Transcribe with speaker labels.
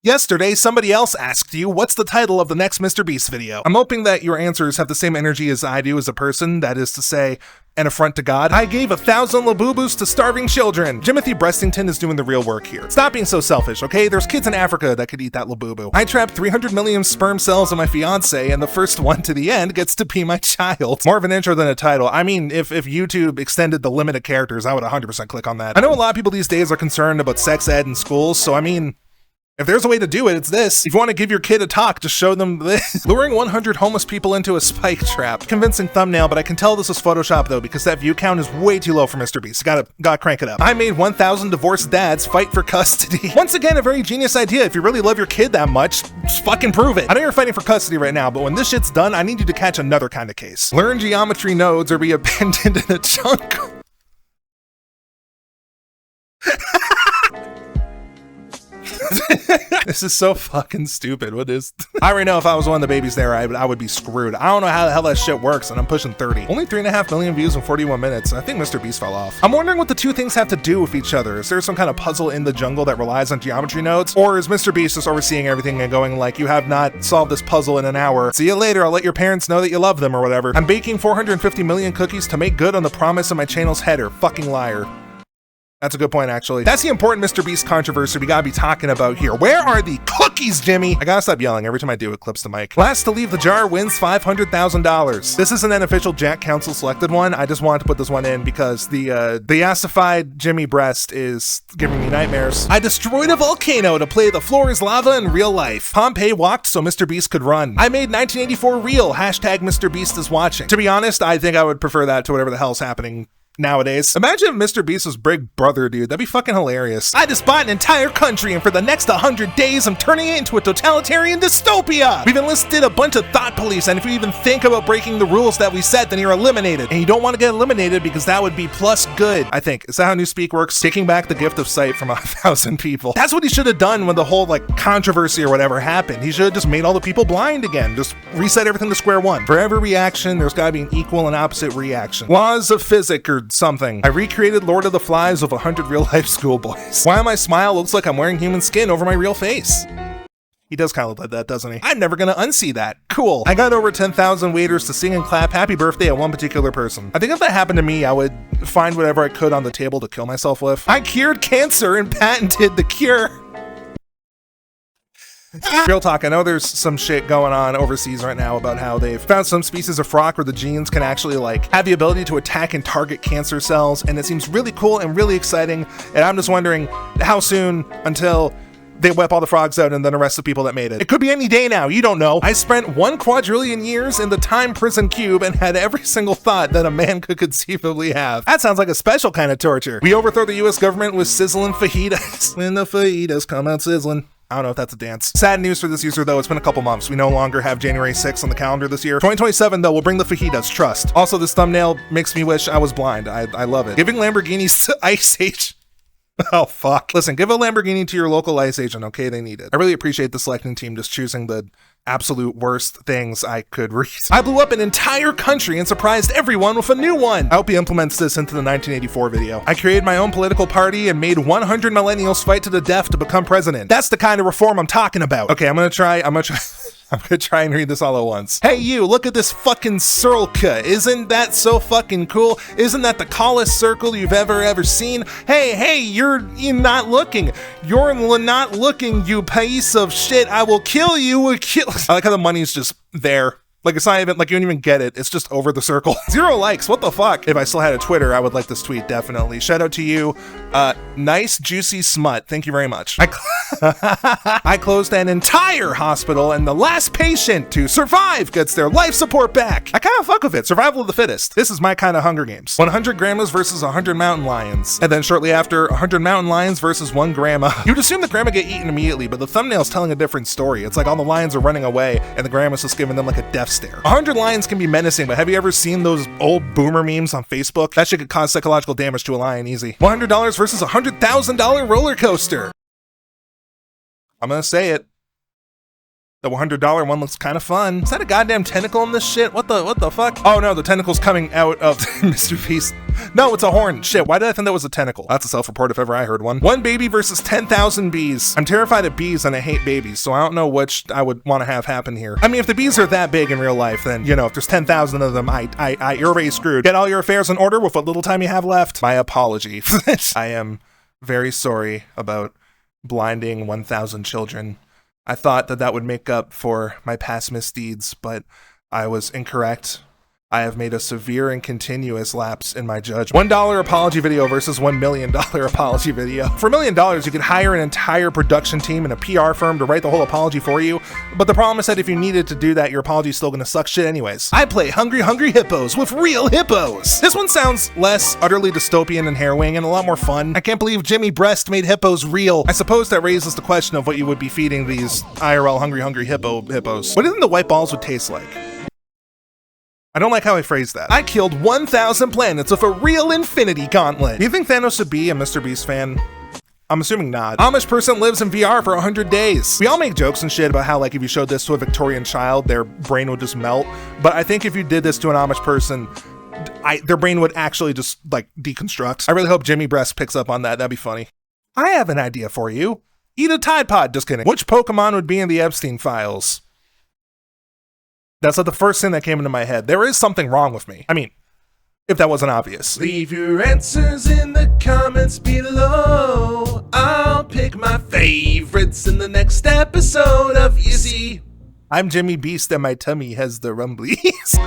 Speaker 1: Yesterday, somebody else asked you, what's the title of the next Mr. Beast video? I'm hoping that your answers have the same energy as I do as a person, that is to say, an affront to God. I gave 1,000 Labubus to starving children. Jimothy Brestington is doing the real work here. Stop being so selfish, okay? There's kids in Africa that could eat that Labubu. I trapped 300 million sperm cells in my fiance, and the first one to the end gets to be my child. More of an intro than a title. I mean, if YouTube extended the limit of characters, I would 100% click on that. I know a lot of people these days are concerned about sex ed in schools, so I mean, if there's a way to do it, it's this. If you want to give your kid a talk, just show them this. Luring 100 homeless people into a spike trap. Convincing thumbnail, but I can tell this is Photoshop though, because that view count is way too low for Mr. Beast. Gotta crank it up. I made 1,000 divorced dads fight for custody. Once again, a very genius idea. If you really love your kid that much, just fucking prove it. I know you're fighting for custody right now, but when this shit's done, I need you to catch another kind of case. Learn geometry nodes or be abandoned in a chunk. This is so fucking stupid. What is? I already know if I was one of the babies there, I would be screwed. I don't know how the hell that shit works, and I'm pushing 30. Only 3.5 million views in 41 minutes. I think Mr. Beast fell off. I'm wondering what the two things have to do with each other. Is there some kind of puzzle in the jungle that relies on geometry nodes? Or is Mr. Beast just overseeing everything and going like, you have not solved this puzzle in an hour. See you later. I'll let your parents know that you love them or whatever. I'm baking 450 million cookies to make good on the promise of my channel's header. Fucking liar. That's a good point, actually. That's the important Mr. Beast controversy we gotta be talking about here. Where are the cookies, Jimmy? I gotta stop yelling. Every time I do, it clips the mic. Last to leave the jar wins $500,000. This isn't an official Jack Council selected one. I just wanted to put this one in because the acidified Jimmy breast is giving me nightmares. I destroyed a volcano to play the floor is lava in real life. Pompeii walked so Mr. Beast could run. I made 1984 real. Hashtag Mr. Beast is watching. To be honest, I think I would prefer that to whatever the hell's happening nowadays. Imagine if Mr. Beast was Big Brother, dude. That'd be fucking hilarious. I just bought an entire country, and for the next 100 days, I'm turning it into a totalitarian dystopia. We've enlisted a bunch of thought police, and if you even think about breaking the rules that we set, then you're eliminated. And you don't want to get eliminated because that would be plus good, I think. Is that how Newspeak works? Taking back the gift of sight from 1,000 people. That's what he should have done when the whole, like, controversy or whatever happened. He should have just made all the people blind again. Just reset everything to square one. For every reaction, there's gotta be an equal and opposite reaction. Laws of physics or something. I recreated Lord of the Flies with 100 real-life schoolboys. Why my smile looks like I'm wearing human skin over my real face? He does kind of look like that, doesn't he? I'm never gonna unsee that. Cool. I got over 10,000 waiters to sing and clap happy birthday at one particular person. I think if that happened to me, I would find whatever I could on the table to kill myself with. I cured cancer and patented the cure. Real talk, I know there's some shit going on overseas right now about how they've found some species of frog where the genes can actually like have the ability to attack and target cancer cells, and it seems really cool and really exciting, and I'm just wondering how soon until they wipe all the frogs out and then arrest the people that made it. It could be any day now, you don't know. I spent 1 quadrillion years in the time prison cube and had every single thought that a man could conceivably have. That sounds like a special kind of torture. We overthrow the US government with sizzling fajitas. When the fajitas come out sizzling. I don't know if that's a dance. Sad news for this user though, it's been a couple months. We no longer have January 6th on the calendar this year. 2027 though, we'll bring the fajitas, trust. Also, this thumbnail makes me wish I was blind. I love it. Giving Lamborghinis to Ice Age. Oh fuck. Listen, give a Lamborghini to your local ICE agent, okay? They need it. I really appreciate the selecting team just choosing the absolute worst things I could read. I blew up an entire country and surprised everyone with a new one. I hope he implements this into the 1984 video. I created my own political party and made 100 millennials fight to the death to become president. That's the kind of reform I'm talking about. Okay, I'm gonna try and read this all at once. Hey you, look at this fucking circle. Isn't that so fucking cool? Isn't that the coolest circle you've ever seen? Hey, you're not looking. You're not looking, you piece of shit. I will kill you. I like how the money's just there. Like, it's not even, like, you don't even get it. It's just over the circle. 0 likes, what the fuck? If I still had a Twitter, I would like this tweet, definitely. Shout out to you, nice juicy smut. Thank you very much. I closed an entire hospital and the last patient to survive gets their life support back. I kind of fuck with it. Survival of the fittest. This is my kind of Hunger Games. 100 grandmas versus 100 mountain lions. And then shortly after, 100 mountain lions versus 1 grandma. You'd assume the grandma get eaten immediately, but the thumbnail's telling a different story. It's like all the lions are running away and the grandma's just giving them like a death stare. 100 lions can be menacing, but have you ever seen those old boomer memes on Facebook? That shit could cause psychological damage to a lion easy. $100 versus $100,000 roller coaster. I'm gonna say it. The $100 one looks kind of fun. Is that a goddamn tentacle in this shit? What the fuck? Oh no, the tentacle's coming out of Mr. Beast. No, it's a horn. Shit, why did I think that was a tentacle? That's a self-report if ever I heard one. One baby versus 10,000 bees. I'm terrified of bees and I hate babies, so I don't know which I would want to have happen here. I mean, if the bees are that big in real life, then, you know, if there's 10,000 of them, you're already screwed. Get all your affairs in order with what little time you have left. My apology. I am very sorry about blinding 1,000 children. I thought that would make up for my past misdeeds, but I was incorrect. I have made a severe and continuous lapse in my judgment. $1 apology video versus $1 million apology video. For $1 million, you could hire an entire production team and a PR firm to write the whole apology for you, but the problem is that if you needed to do that, your apology's still gonna suck shit anyways. I play Hungry Hungry Hippos with real hippos! This one sounds less utterly dystopian and harrowing and a lot more fun. I can't believe Jimmy Breast made hippos real. I suppose that raises the question of what you would be feeding these IRL Hungry Hungry hippos. What do you think the white balls would taste like? I don't like how I phrased that. I killed 1,000 planets with a real infinity gauntlet. Do you think Thanos would be a Mr. Beast fan? I'm assuming not. Amish person lives in VR for 100 days. We all make jokes and shit about how, like, if you showed this to a Victorian child, their brain would just melt. But I think if you did this to an Amish person, their brain would actually just, like, deconstruct. I really hope Jimmy Breast picks up on that. That'd be funny. I have an idea for you. Eat a Tide Pod. Just kidding. Which Pokemon would be in the Epstein files? That's like the first thing that came into my head. There is something wrong with me. I mean, if that wasn't obvious. Leave your answers in the comments below. I'll pick my favorites in the next episode of YSEAY. I'm Jimmy Beast and my tummy has the rumblies.